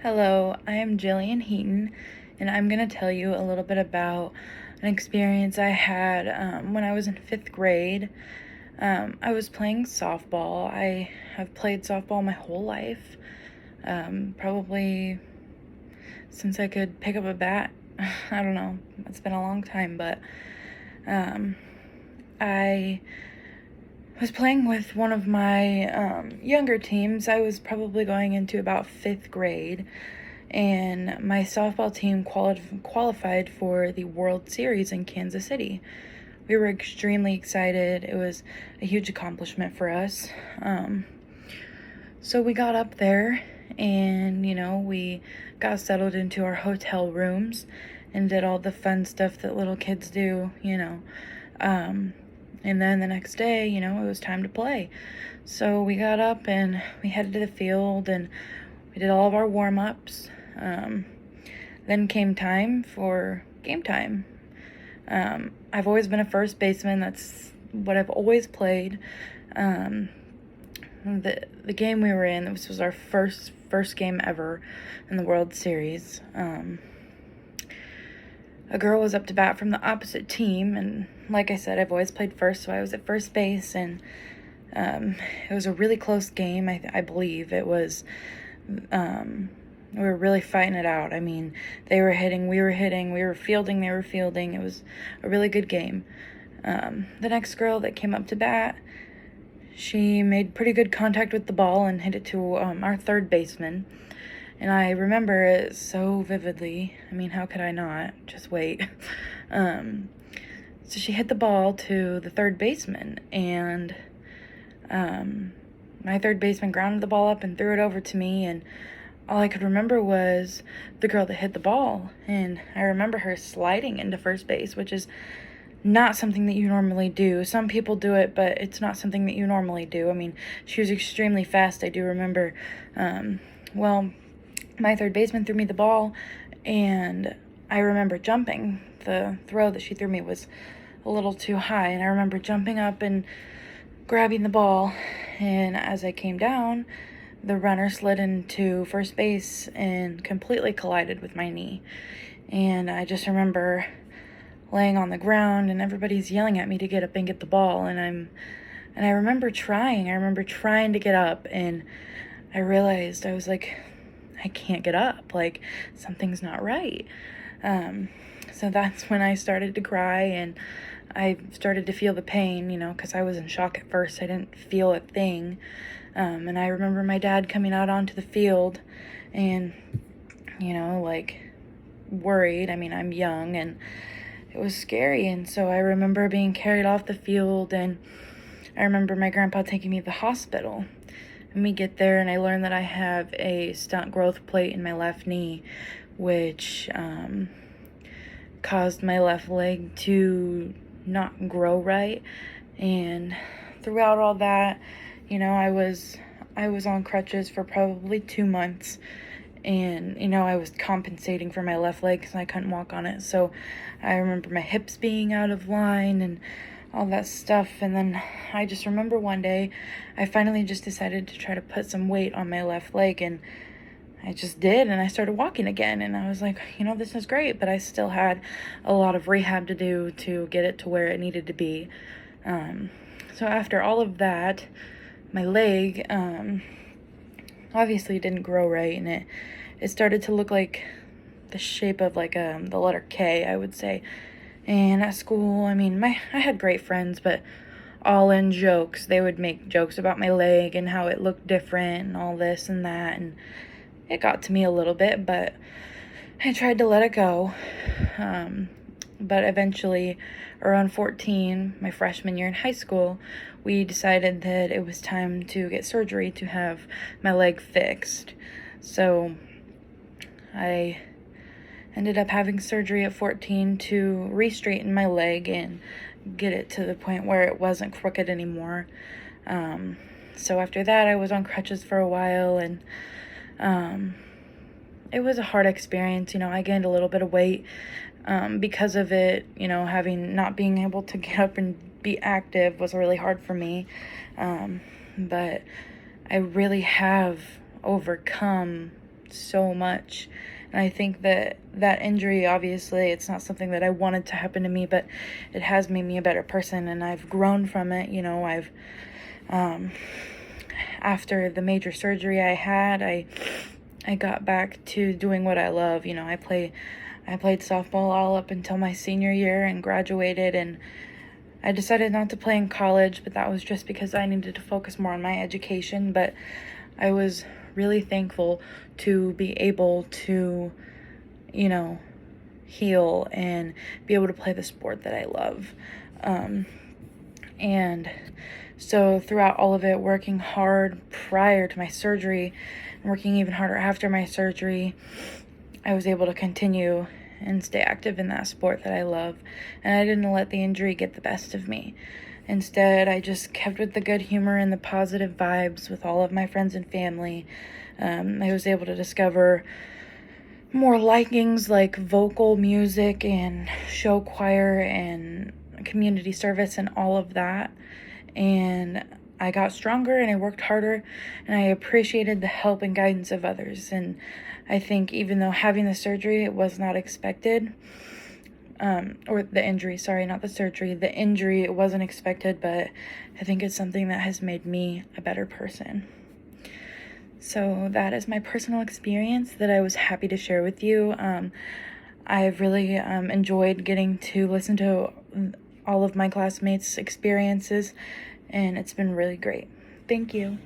Hello, I am Jillian Heaton, and I'm going to tell you a little bit about an experience I had when I was in fifth grade. I was playing softball. I have played softball my whole life, probably since I could pick up a bat. I don't know, it's been a long time, but I was playing with one of my younger teams. I was probably going into about fifth grade, and my softball team qualified for the World Series in Kansas City. We were extremely excited. It was a huge accomplishment for us. So we got up there and, we got settled into our hotel rooms and did all the fun stuff that little kids do. And then the next day, it was time to play. So we got up and we headed to the field and we did all of our warm-ups. Then came time for game time. I've always been a first baseman. That's what I've always played. The game we were in, this was our first game ever in the World Series. A girl was up to bat from the opposite team, and like I said, I've always played first, so I was at first base, and it was a really close game. I believe it was. We were really fighting it out. I mean, they were hitting, we were hitting, we were fielding, they were fielding. It was a really good game. The next girl that came up to bat, she made pretty good contact with the ball and hit it to our third baseman. And I remember it so vividly. I mean, how could I not? Just wait. So she hit the ball to the third baseman, and my third baseman grounded the ball up and threw it over to me, and all I could remember was the girl that hit the ball, and I remember her sliding into first base, which is not something that you normally do. Some people do it, but it's not something that you normally do. I mean, she was extremely fast. I do remember, my third baseman threw me the ball, and I remember jumping. The throw that she threw me was a little too high, and I remember jumping up and grabbing the ball, and as I came down, the runner slid into first base and completely collided with my knee. And I just remember laying on the ground and everybody's yelling at me to get up and get the ball, and I remember trying to get up, and I realized, I was like, I can't get up, like something's not right. So that's when I started to cry, and I started to feel the pain, because I was in shock at first. I didn't feel a thing. And I remember my dad coming out onto the field and, worried. I mean, I'm young, and it was scary. And so I remember being carried off the field, and I remember my grandpa taking me to the hospital. And we get there, and I learned that I have a stunt growth plate in my left knee, which caused my left leg to not grow right. And throughout all that, I was on crutches for probably 2 months, and I was compensating for my left leg because I couldn't walk on it. So I remember my hips being out of line and all that stuff. And then I just remember one day I finally just decided to try to put some weight on my left leg, and I just did, and I started walking again, and I was like, this is great, but I still had a lot of rehab to do to get it to where it needed to be. So after all of that, my leg obviously didn't grow right, and it started to look like the shape of like the letter K, I would say. And at school, I mean, I had great friends, but all in jokes. They would make jokes about my leg and how it looked different and all this and that, and it got to me a little bit, but I tried to let it go. But eventually, around 14, my freshman year in high school, we decided that it was time to get surgery to have my leg fixed. So I ended up having surgery at 14 to re-straighten my leg and get it to the point where it wasn't crooked anymore. So after that, I was on crutches for a while, and it was a hard experience. I gained a little bit of weight because of it. Not being able to get up and be active was really hard for me. But I really have overcome so much. And I think that that injury, obviously, it's not something that I wanted to happen to me, but it has made me a better person, and I've grown from it. You know, after the major surgery I had, I got back to doing what I love. You know, I played softball all up until my senior year and graduated, and I decided not to play in college, but that was just because I needed to focus more on my education. But I was really thankful to be able to, you know, heal and be able to play the sport that I love. And so throughout all of it, working hard prior to my surgery and working even harder after my surgery, I was able to continue and stay active in that sport that I love. And I didn't let the injury get the best of me. Instead, I just kept with the good humor and the positive vibes with all of my friends and family. I was able to discover more likings like vocal music and show choir and community service and all of that. And I got stronger and I worked harder, and I appreciated the help and guidance of others. And I think even though having the surgery, it was not expected, or the injury, sorry, not the surgery, the injury, it wasn't expected, but I think it's something that has made me a better person. So that is my personal experience that I was happy to share with you. I've really enjoyed getting to listen to all of my classmates' experiences, and it's been really great. Thank you.